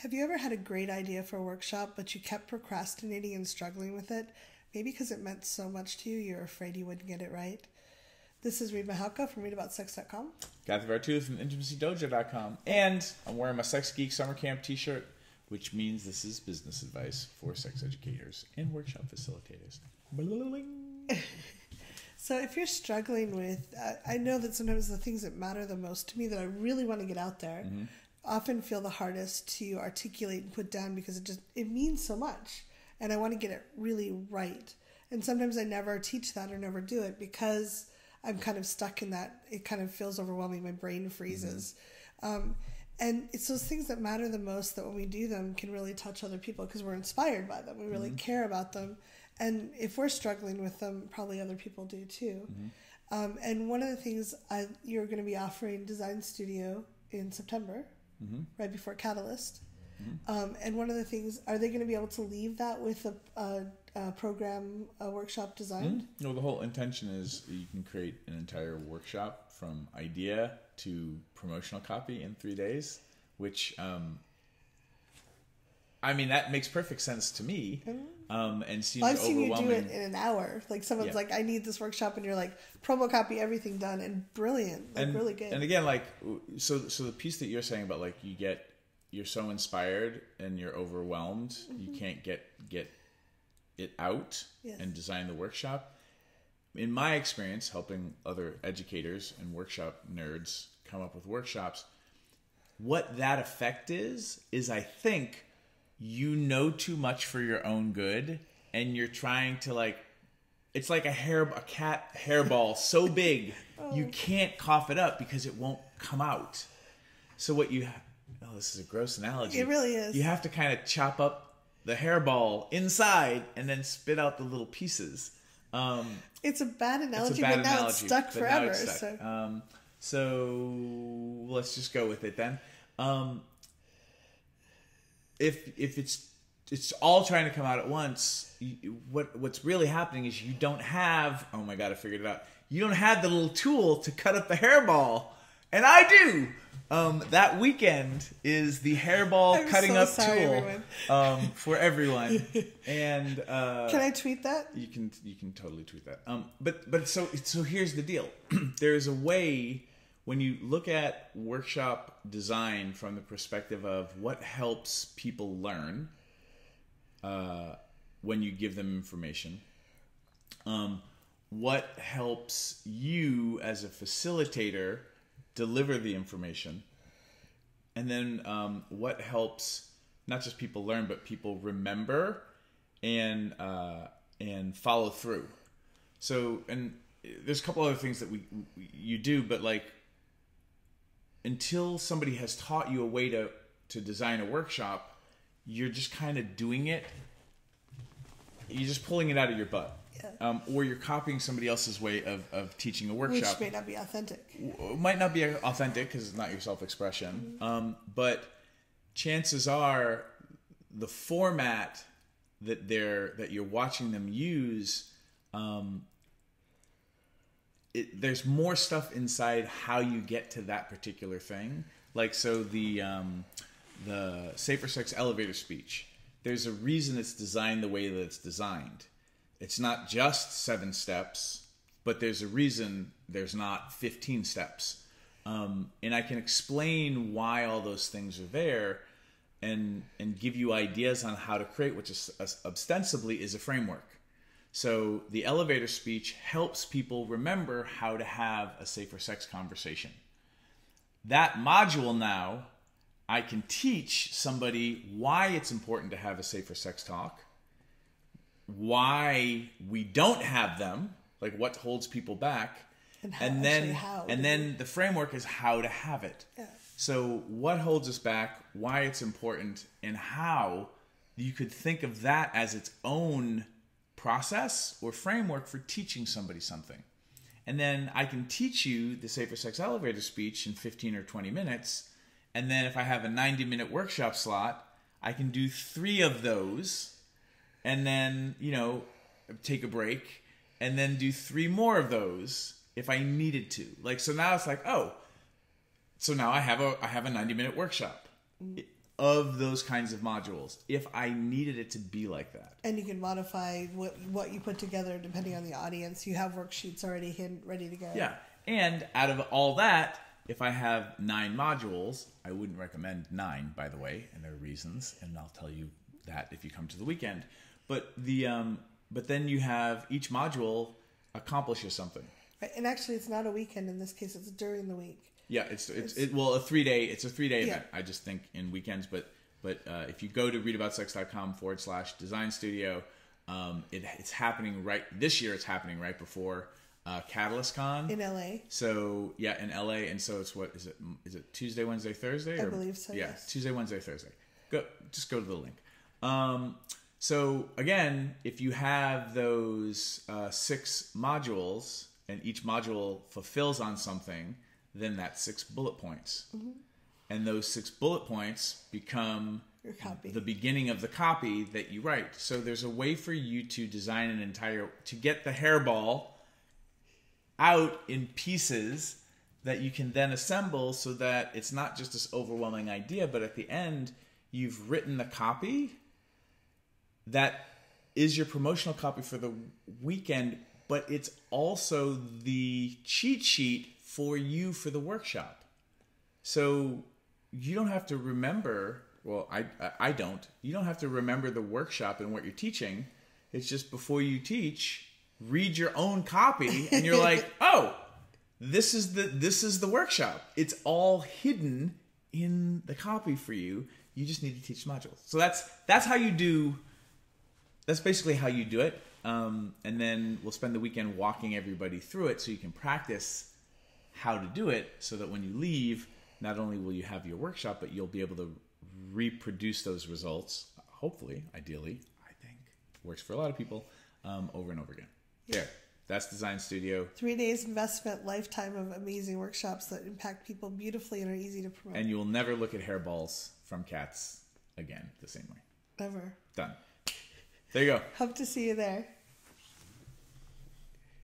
Have you ever had a great idea for a workshop, but you kept procrastinating and struggling with it? Maybe because it meant so much to you, you're afraid you wouldn't get it right. This is Reed Mahalka from readaboutsex.com. Cathy from intimacydojo.com. And I'm wearing my Sex Geek Summer Camp t-shirt, which means this is business advice for sex educators and workshop facilitators. So if you're struggling with, I know that sometimes the things that matter the most to me that I really want to get out there often feel the hardest to articulate and put down because it means so much. And I want to get it really right. And sometimes I never teach that or never do it because I'm kind of stuck in that. It kind of feels overwhelming. My brain freezes. And it's those things that matter the most that when we do them can really touch other people because we're inspired by them. We really care about them. And if we're struggling with them, probably other people do too. And one of the things, you're going to be offering Design Studio in September, right before Catalyst. And one of the things, are they going to be able to leave that with a program, a workshop designed? No, the whole intention is you can create an entire workshop from idea to promotional copy in 3 days, which, I mean, that makes perfect sense to me. And seems I've seen overwhelming. you do it in an hour. Like someone's like, I need this workshop, and you're like, promo copy, everything done, and brilliant, like really good. And again, like, so the piece that you're saying about like you're so inspired and you're overwhelmed, you can't get it out and design the workshop. In my experience, helping other educators and workshop nerds come up with workshops, what that effect is I think you know too much for your own good, and you're trying to like, it's like a cat hairball so big you can't cough it up because it won't come out. So what you this is a gross analogy. It really is. You have to kind of chop up the hairball inside and then spit out the little pieces. It's a bad analogy, but now it's stuck forever. So let's just go with it then. If it's all trying to come out at once, what's really happening is you don't have, oh my God, I figured it out. You don't have the little tool to cut up the hairball. And I do. That weekend is the hairball cutting up tool for everyone. And can I tweet that? You can totally tweet that. But so here's the deal. There's a way when you look at workshop design from the perspective of what helps people learn when you give them information. What helps you as a facilitator deliver the information, and then what helps not just people learn but people remember and follow through. So, and there's a couple other things that you do, but like until somebody has taught you a way to design a workshop, you're just kind of doing it. You're just pulling it out of your butt. Or you're copying somebody else's way of teaching a workshop. Which may not be authentic. Might not be authentic because it's not your self-expression. But chances are the format that you're watching them use, there's more stuff inside how you get to that particular thing. Like, so the Safer Sex elevator speech, there's a reason it's designed the way that it's designed. It's not just 7 steps, but there's a reason there's not 15 steps. And I can explain why all those things are there and give you ideas on how to create, which is ostensibly is a framework. So the elevator speech helps people remember how to have a safer sex conversation. That module now, I can teach somebody why it's important to have a safer sex talk, why we don't have them, like what holds people back, and then the framework is how to have it. So what holds us back, why it's important, and how you could think of that as its own process or framework for teaching somebody something. And then I can teach you the Safer Sex elevator speech in 15 or 20 minutes, and then if I have a 90-minute workshop slot, I can do 3 of those, and then, take a break, and then do 3 more of those if I needed to. Like, so now it's like, so now I have a 90-minute workshop. of those kinds of modules if I needed it to be like that. And you can modify what you put together depending on the audience. You have worksheets already ready to go. Yeah. And out of all that, if I have 9 modules, I wouldn't recommend 9, by the way, and there are reasons, and I'll tell you that if you come to the weekend. But then you have each module accomplishes something. Right. And actually, it's not a weekend in this case; it's during the week. Yeah, it's a 3-day. It's a 3-day event. I just think in weekends, but if you go to readaboutsex.com/design studio, it's happening this year. It's happening right before Catalyst Con in LA. So yeah, in LA, and so it's what is it? Is it Tuesday, Wednesday, Thursday? I believe so. Yeah, yes. Tuesday, Wednesday, Thursday. Just go to the link. So again, if you have those 6 modules, and each module fulfills on something, then that's 6 bullet points. Mm-hmm. And those 6 bullet points become your copy, the beginning of the copy that you write. So there's a way for you to design to get the hairball out in pieces that you can then assemble so that it's not just this overwhelming idea, but at the end, you've written the copy that is your promotional copy for the weekend, but it's also the cheat sheet for you for the workshop. So you don't have to remember, well, I don't. You don't have to remember the workshop and what you're teaching. It's just before you teach, read your own copy and you're like, oh, this is the workshop. It's all hidden in the copy for you. You just need to teach modules. So that's how you do. That's basically how you do it. And then we'll spend the weekend walking everybody through it so you can practice how to do it so that when you leave, not only will you have your workshop, but you'll be able to reproduce those results, hopefully, ideally, I think, works for a lot of people, over and over again. Yeah. There. That's Design Studio. 3 days investment, lifetime of amazing workshops that impact people beautifully and are easy to promote. And you will never look at hairballs from cats again the same way. Never. Done. There you go. Hope to see you there.